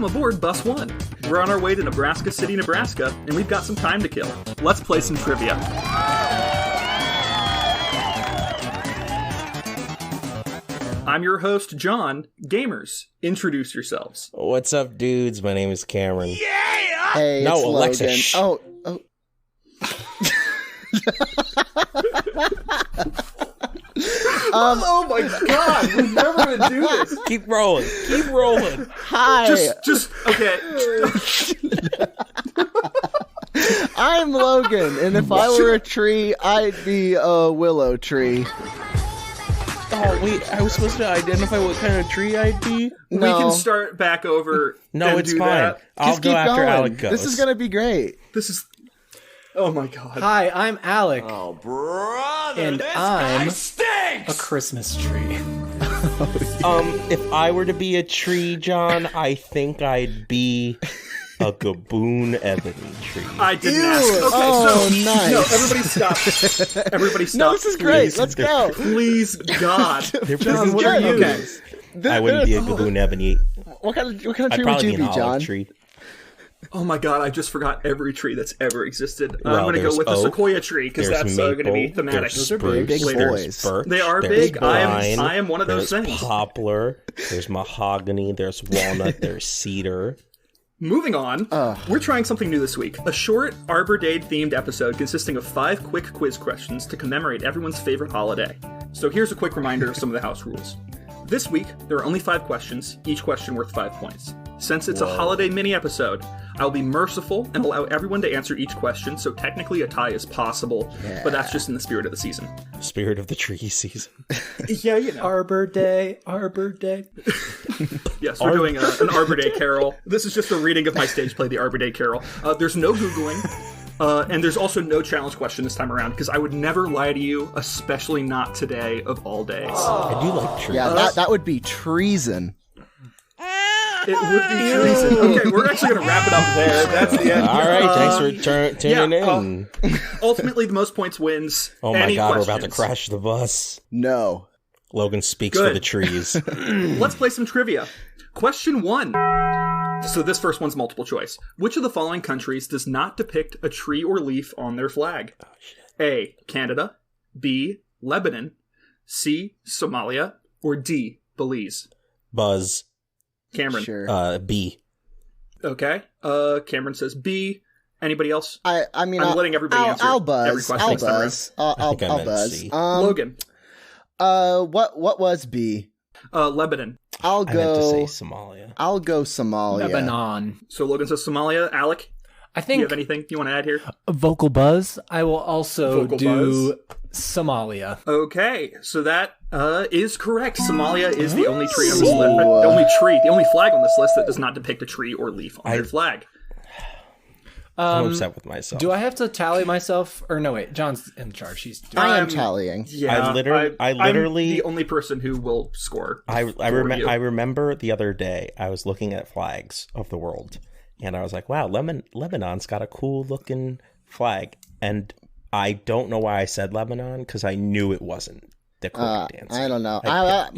Welcome aboard Bus 1. We're on our way to Nebraska City, Nebraska, and we've got some time to kill. Let's play some trivia. I'm your host, John. Gamers, introduce yourselves. What's up, dudes? My name is Cameron. Yeah! Hey, No, it's Alexa, Logan. shh. Oh. Oh my god, we're never gonna do this. Keep rolling. Keep rolling. Hi. Just, okay. I'm Logan, and if I were a tree, I'd be a willow tree. Oh, wait. I was supposed to identify what kind of tree I'd be? No. We can start back over. No, and it's do fine. that. I'll Just go keep after going. Alec goes. This is going to be great. This is. Oh my god. Hi, I'm Alec, Oh, brother, and this I'm guy stinks! a Christmas tree. If I were to be a tree, John, I think I'd be a gaboon ebony tree. I didn't Ew. ask. Okay, Oh, so. nice. No, everybody stop. Everybody stop. No, this is great. Please. Let's go. Please, God. John, what are you? Okay. Okay. I wouldn't be a gaboon ebony. What kind of I'd tree would probably you be an be, John? olive tree. Oh my god, I just forgot every tree that's ever existed. Well, I'm going to go there's with the oak, sequoia tree, because There's that's maple, going to be thematic. There's Those are big, spruce, big there's boys. birch, They are there's big. pine, I am one of those there's things. poplar, there's mahogany, there's walnut, there's cedar. Moving on, we're trying something new this week. A short Arbor Day themed episode consisting of 5 quick quiz questions to commemorate everyone's favorite holiday. So here's a quick reminder of some of the house rules. This week, there are only 5 questions, each question worth 5 points. Since it's a holiday mini-episode, I'll be merciful and allow everyone to answer each question, so technically a tie is possible, but that's just in the spirit of the season. Spirit of the tree season. Yeah, you know. Arbor Day, Arbor Day. Yes, we're doing an Arbor Day Carol. This is just a reading of my stage play, the Arbor Day Carol. There's no Googling, and there's also no challenge question this time around, because I would never lie to you, especially not today of all days. I do like trees. Yeah, that would be treason. It would be treason. Okay, we're actually going to wrap it up there. That's the end. All right, thanks for tuning in. Ultimately, the most points wins. Oh my Any god, questions? we're about to crash the bus. No. Logan speaks Good. for the trees. Let's play some trivia. Question 1. So this first one's multiple choice. Which of the following countries does not depict a tree or leaf on their flag? A. Canada. B. Lebanon. C. Somalia. Or D. Belize. Buzz. Cameron. Sure. B. Okay. Cameron says B. Anybody else? I mean, I'm letting everybody answer I'll every buzz. question I'll next time around. buzz. I'll think I meant buzz. C. Logan. What was B? Lebanon. I'll I meant to say go. Somalia. I'll go Somalia. Lebanon. So Logan says Somalia. Alec, I do you think have anything you want to add here? a vocal buzz. I will also Vocal do Somalia. Okay, so that is correct. Somalia is the only tree on this list. The only flag on this list that does not depict a tree or leaf on their flag. I'm upset with myself. Do I have to tally myself? Or no, wait, John's in charge. He's doing I am tallying. Yeah, I literally- I'm the only person who will score. I for you. remember the other day I was looking at flags of the world, and I was like, "Wow, Lebanon's got a cool looking flag." And I don't know why I said Lebanon, because I knew it wasn't the correct answer. I don't know. You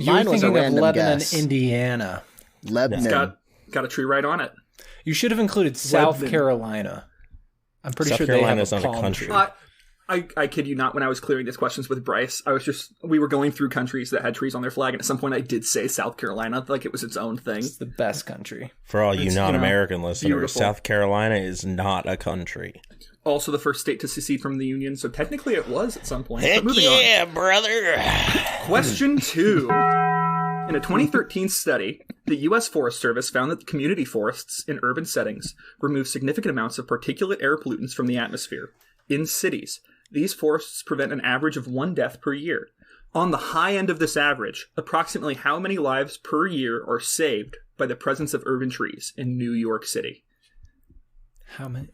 were Mine was a thinking of random Lebanon, guess. Indiana. Lebanon. It's got a tree right on it. You should have included South Lebanon. Carolina. I'm pretty South sure Carolina they is have not a a palm country. tree. I kid you not, when I was clearing these questions with Bryce, we were going through countries that had trees on their flag, and at some point I did say South Carolina, like it was its own thing. It's the best country. For all you non-American listeners, beautiful. South Carolina is not a country. Also the first state to secede from the Union, so technically it was at some point. Heck but moving on. yeah, brother! Question 2. In a 2013 study, the U.S. Forest Service found that community forests in urban settings remove significant amounts of particulate air pollutants from the atmosphere. In cities, these forests prevent an average of 1 death per year. On the high end of this average, approximately how many lives per year are saved by the presence of urban trees in New York City? How many?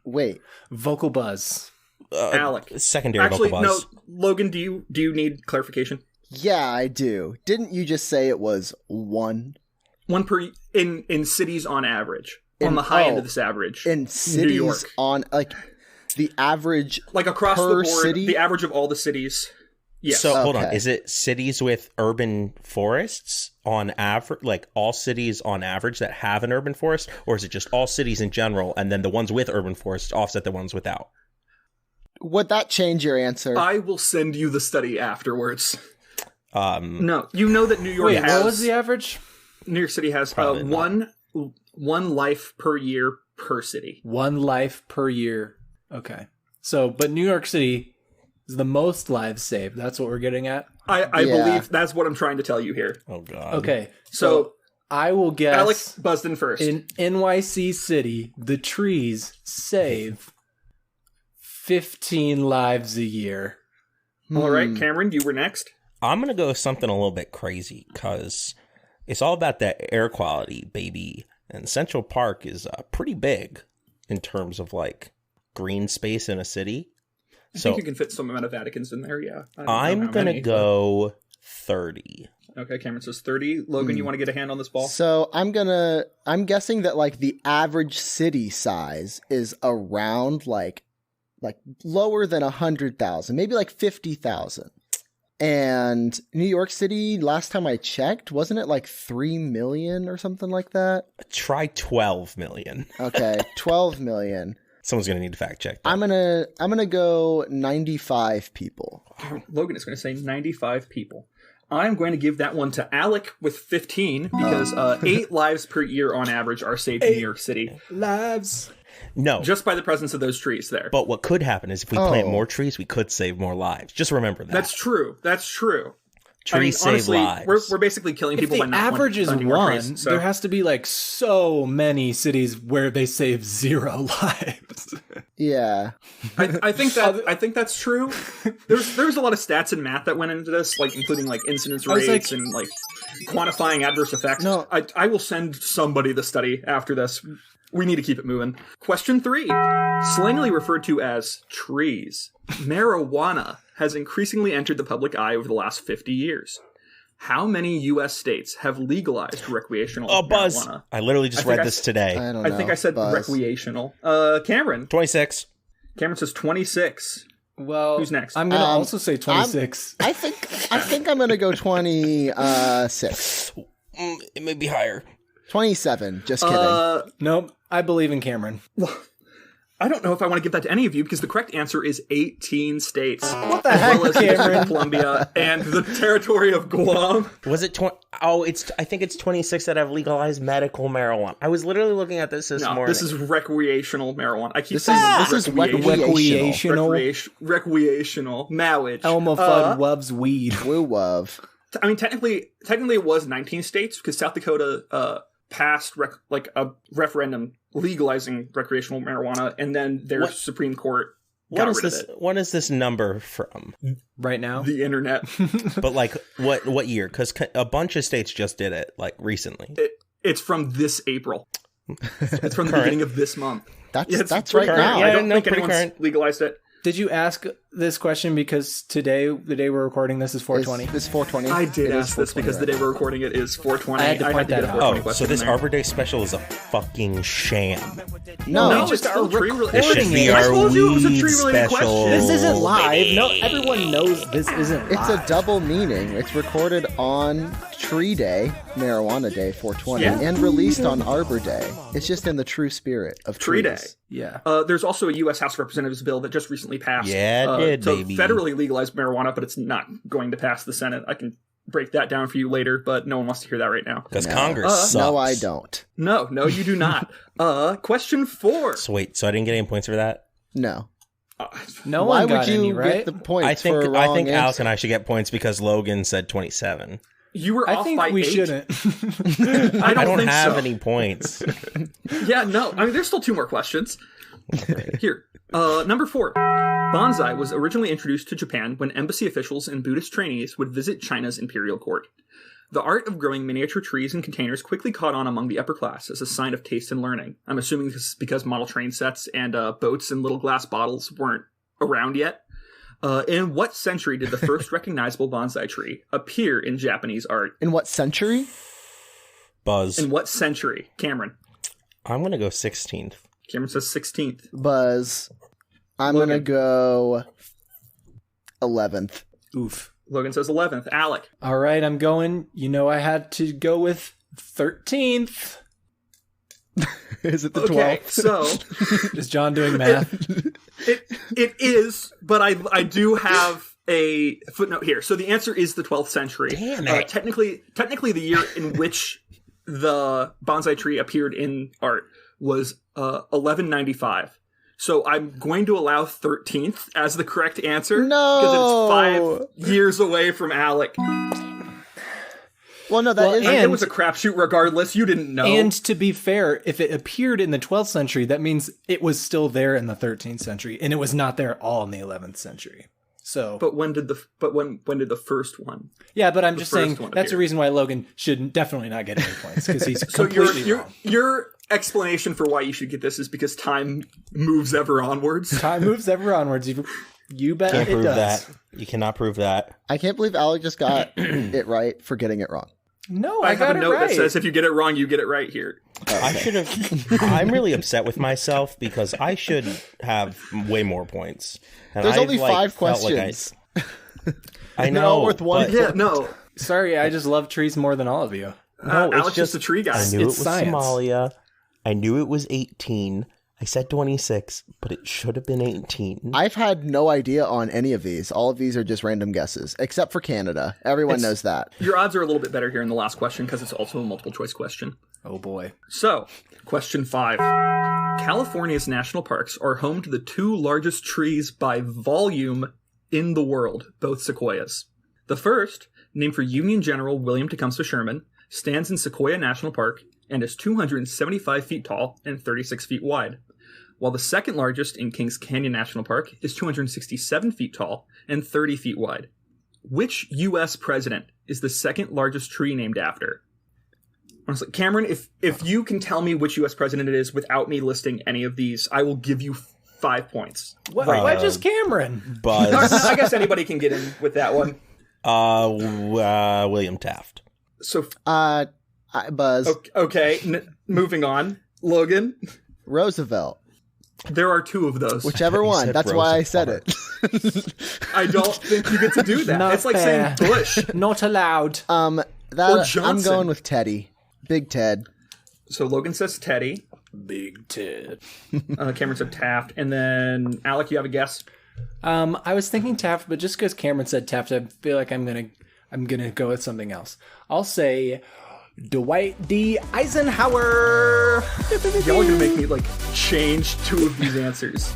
Wait. Vocal buzz. Alec. Secondary Actually, vocal no. buzz. Logan, do you need clarification? Yeah, I do. Didn't you just say it was 1? 1 per in cities on average. On the high end of this average. In New cities York. on, like, the average Like across per the board, city? the average of all the cities Yes. So hold on, Okay. is it cities with urban forests on average, like all cities on average that have an urban forest, or is it just all cities in general, and then the ones with urban forests offset the ones without? Would that change your answer? I will send you the study afterwards. Um, No, you know that New York Wait, has... what was the average? New York City has Probably not. one life per year per city. 1 life per year. Okay. So, but New York City is the most lives saved. That's what we're getting at. I Yeah. believe that's what I'm trying to tell you here. oh god. Okay. So, I will guess Alec buzzed in first. in NYC City, the trees save 15 lives a year. All right, Cameron, you were next. I'm gonna go with something a little bit crazy because it's all about that air quality, baby. And Central Park is pretty big in terms of like green space in a city. I So think you can fit some amount of Vaticans in there, yeah. I don't know I'm how gonna many, go 30. but- Okay, Cameron says 30. Logan, you want to get a hand on this ball? So I'm guessing that like the average city size is around like lower than 100,000, maybe like 50,000. And New York City, last time I checked, wasn't it like 3 million or something like that? Try 12 million. Okay, 12 million. Someone's gonna need to fact check that. I'm gonna go 95 people. Logan is going to say 95 people. I'm going to give that one to Alec with 15 because 8 lives per year on average are saved in New York City Lives. No, just by the presence of those trees there. but what could happen is if we plant Oh. more trees, we could save more lives. Just remember that. That's true. That's true. Trees save honestly, lives. we're basically killing If people the by not average is planting more 1, trees, so- there has to be like so many cities where they save 0 lives. Yeah. I think that's true. There's a lot of stats and math that went into this, like including like incidence was rates like- and like quantifying adverse effects. No. I will send somebody the study after this. We need to keep it moving. Question 3. Slangily referred to as trees, marijuana has increasingly entered the public eye over the last 50 years. How many U.S. states have legalized recreational Oh, Buzz. marijuana? I literally just I think read I this s- today. I don't know. I think I said Buzz. recreational. Cameron. 26. Cameron says 26. Well, Who's next? I'm going to Um, also say 26. I think I'm gonna go 26. It may be higher. 27. Just kidding. Nope. I believe in Cameron. I don't know if I want to give that to any of you because the correct answer is 18 states. What the As heck, well as the District Cameron? of Columbia and the territory of Guam. Was it 20? Oh, I think it's 26 that have legalized medical marijuana. I was literally looking at this No, morning. this is recreational marijuana. I keep This saying is recreational. recreational. Recreational. Marriage. Elma Fudd loves weed. Woo wov. I mean, technically it was 19 states because South Dakota passed a referendum legalizing recreational marijuana, and then their What? Supreme Court what got is rid this? of it. What is this number from? Right now? The internet. But like, what year? Because a bunch of states just did it like recently. It's from this April. It's from the Current. beginning of this month. That's Yeah, it's that's pretty right current. now. Yeah, I don't no, think pretty anyone's current. legalized it. Did you ask this question because today, the day we're recording this, is 420? It's 420. I did It is ask this 420 because the day right we're recording it is 420. I had to point get that a out. 420 Oh, question so this in there. Arbor Day special is a fucking sham. now. No, No, it's just still our tree related. It should recording be it. I our told you it was a weed tree-related special. question. This isn't live. baby. No, everyone knows this isn't it's live. a double meaning. It's recorded on Tree Day, Marijuana Day, 420, Yeah. and released on Arbor Day. It's just in the true spirit of Tree trees. Day. Yeah. There's also a U.S. House of Representatives bill that just recently passed. Yeah, it did, to baby. federally legalize marijuana, but it's not going to pass the Senate. I can break that down for you later, but no one wants to hear that right now. Because No. Congress sucks. No, I don't. No, you do not. Question 4. So wait, so I didn't get any points for that? No. No Why one got would you any, get right? the points I think for a wrong Alec answer? and I should get points because Logan said 27. You were I off think by we 8. shouldn't. I don't think have so. any points. Yeah, no. I mean, there's still 2 more questions. Here. Number 4. Bonsai was originally introduced to Japan when embassy officials and Buddhist trainees would visit China's imperial court. The art of growing miniature trees in containers quickly caught on among the upper class as a sign of taste and learning. I'm assuming this is because model train sets and boats and little glass bottles weren't around yet. In what century did the first recognizable bonsai tree appear in Japanese art? In what century? Buzz. In what century? Cameron. I'm going to go 16th. Cameron says 16th. Buzz. I'm Logan. going to go 11th. Oof. Logan says 11th. Alec. All right, I'm going. I had to go with 13th. Is it the Okay, 12th? so Is John doing math? it is, but I do have a footnote here. So the answer is the 12th century. Damn it. Technically, the year in which the bonsai tree appeared in art was 1195. So I'm going to allow 13th as the correct answer. No! Because it's 5 years away from Alec. Well, no, that is... It was a crapshoot regardless. You didn't know. And to be fair, if it appeared in the 12th century, that means it was still there in the 13th century, and it was not there all in the 11th century. So, But when did the first one? yeah, but I'm just saying first one that's the appear? reason why Logan should definitely not get any points, because he's So completely wrong. your explanation for why you should get this is because time moves ever onwards. Time moves ever onwards. You bet Can't it prove does. that. You cannot prove that. I can't believe Alec just got it right for getting it wrong. No, I I got have a it note right. that says if you get it wrong, you get it right here. I should have. I'm really upset with myself because I should have way more points. And There's I've, only 5 felt like questions. I They're all know. worth 1 but- Yeah, no. Sorry, I just love trees more than all of you. No, it's Alex just is a tree guy. I knew it It's was science. Somalia. I knew it was 18. I said 26, but it should have been 18. I've had no idea on any of these. All of these are just random guesses, except for Canada. Everyone knows that. Your odds are a little bit better here in the last question because it's also a multiple choice question. Oh boy. So, question 5. California's national parks are home to the 2 largest trees by volume in the world, both sequoias. The first, named for Union General William Tecumseh Sherman, stands in Sequoia National Park and is 275 feet tall and 36 feet wide, while the second largest in Kings Canyon National Park is 267 feet tall and 30 feet wide. Which U.S. president is the second largest tree named after? Honestly, Cameron, if you can tell me which U.S. president it is without me listing any of these, I will give you 5 points. Why just Cameron? Buzz. I guess anybody can get in with that one. William Taft. So, Buzz. okay, moving on. Logan, Roosevelt. there are 2 of those. Whichever He one. said That's why I said Roosevelt. it. I don't think you get to do that. Not It's like fair. saying Bush. Not allowed. That Or I'm Johnson. going with Teddy. Big Ted. So Logan says Teddy. Big Ted. Cameron said Taft. And then, Alec, you have a guess? I was thinking Taft, but just because Cameron said Taft, I feel like I'm gonna go with something else. I'll say Dwight D. Eisenhower. Y'all are going to make me, change 2 of these answers.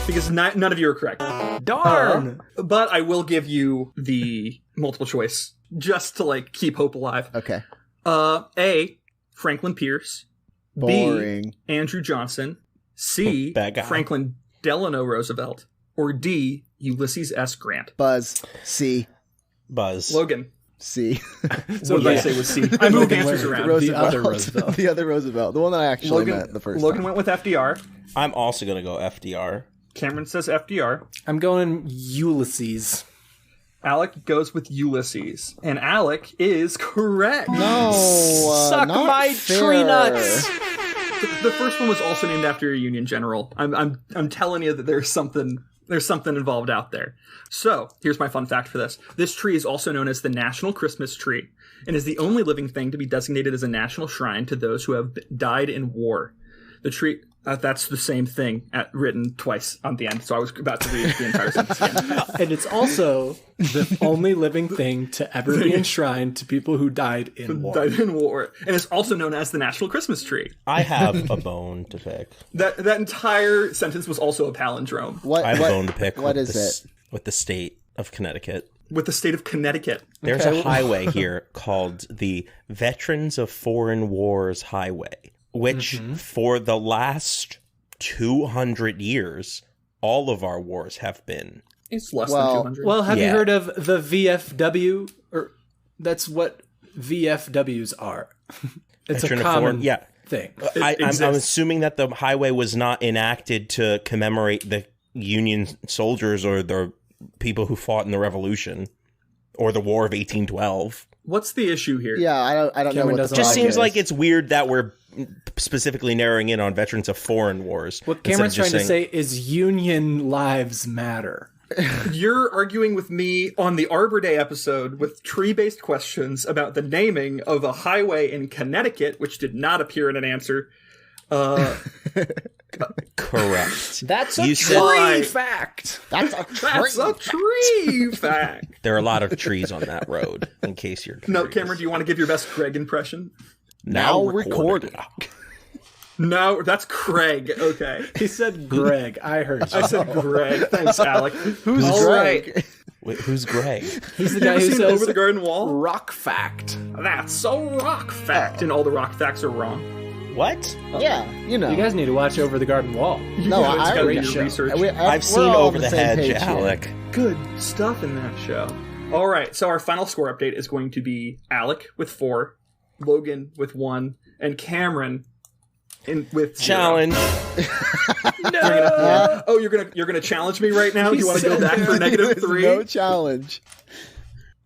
Because none of you are correct. Darn. But I will give you the multiple choice, just to, keep hope alive. Okay. A, Franklin Pierce. Boring. B, Andrew Johnson. C, Bad guy. Franklin Delano Roosevelt. Or D, Ulysses S. Grant. Buzz. C. Buzz. Logan. C. What did I say was C? I moved answers around. Roosevelt. other Roosevelt. The other Roosevelt. The one that I actually meant the first Logan time. went with FDR. I'm also going to go FDR. Cameron says FDR. I'm going Ulysses. Alec goes with Ulysses. And Alec is correct. No. Suck not my fair. tree nuts. The first one was also named after a Union general. I'm telling you that there's something involved out there. So, here's my fun fact for this. This tree is also known as the National Christmas Tree and is the only living thing to be designated as a national shrine to those who have died in war. The tree... that's the same thing written twice on the end, so I was about to read the entire sentence again. And it's also the only living thing to ever be enshrined to people who died in war. Died in war. And it's also known as the National Christmas Tree. I have a bone to pick. That entire sentence was also a palindrome. What? I have what, a bone to pick what with is it? With the state of Connecticut. With the state of Connecticut. There's a highway here called the Veterans of Foreign Wars Highway, which for the last 200 years, all of our wars have been. It's less Well- than 200. Well, have you Yeah. heard of the VFW? Or that's what VFWs are. It's Veteran a of Foreign- common yeah. thing. I'm exists. assuming that the highway was not enacted to commemorate the Union soldiers or the people who fought in the Revolution or the War of 1812. What's the issue here? Yeah, I don't know Cameron what the doesn't Just problem seems is. like it's weird that we're specifically narrowing in on veterans of foreign wars. What instead of Cameron's just trying to saying- say is union lives matter. You're arguing with me on the Arbor Day episode with tree-based questions about the naming of a highway in Connecticut, which did not appear in an answer. Correct. That's a You said- tree fact. That's a That's a tree fact. There are a lot of trees on that road, in case you're No, curious. Cameron, do you want to give your best Craig impression? Now recorded. No, that's Craig. Okay. He said Greg. I heard you. I said Greg. Thanks, Alec. Who's All Greg? right. Wait, who's Greg? He's the You guy ever who seen says Over the Garden Wall? rock fact. That's a rock fact, and all the rock facts are wrong. What? Yeah, you know. You guys need to watch Over the Garden Wall. no, Yeah, it's I gotta already be your research. I've seen we're all on Over the same Hedge, page here. Alec. Good stuff in that show. All right, so our final score update is going to be Alec with 4, Logan with 1, and Cameron with 0. Challenge. Oh, you're gonna challenge me right now? Do you want to go back for There's -3? no challenge.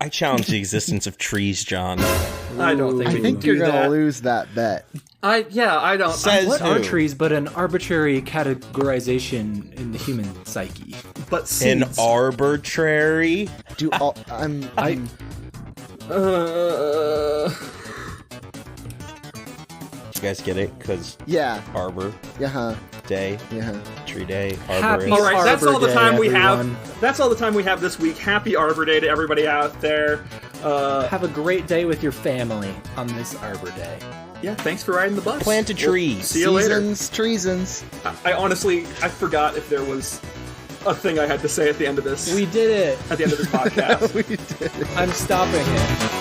I challenge the existence of trees, John. I don't think I we think can you're do gonna that. lose that bet. I don't. Says What who? are trees but an arbitrary categorization in the human psyche? But An seeds. arbitrary. Do all, I'm You guys get it? Because yeah, Arbor yeah, Day, yeah. Tree Day, Happy Arborist. All right, that's Arbor all the Day, time we everyone. have. That's all the time we have this week. Happy Arbor Day to everybody out there. Have a great day with your family on this Arbor Day. Yeah, thanks for riding the bus. Plant a tree. See you later. Treasons. I honestly, I forgot if there was a thing I had to say at the end of this. We did it. At the end of this podcast. We did. I'm stopping it.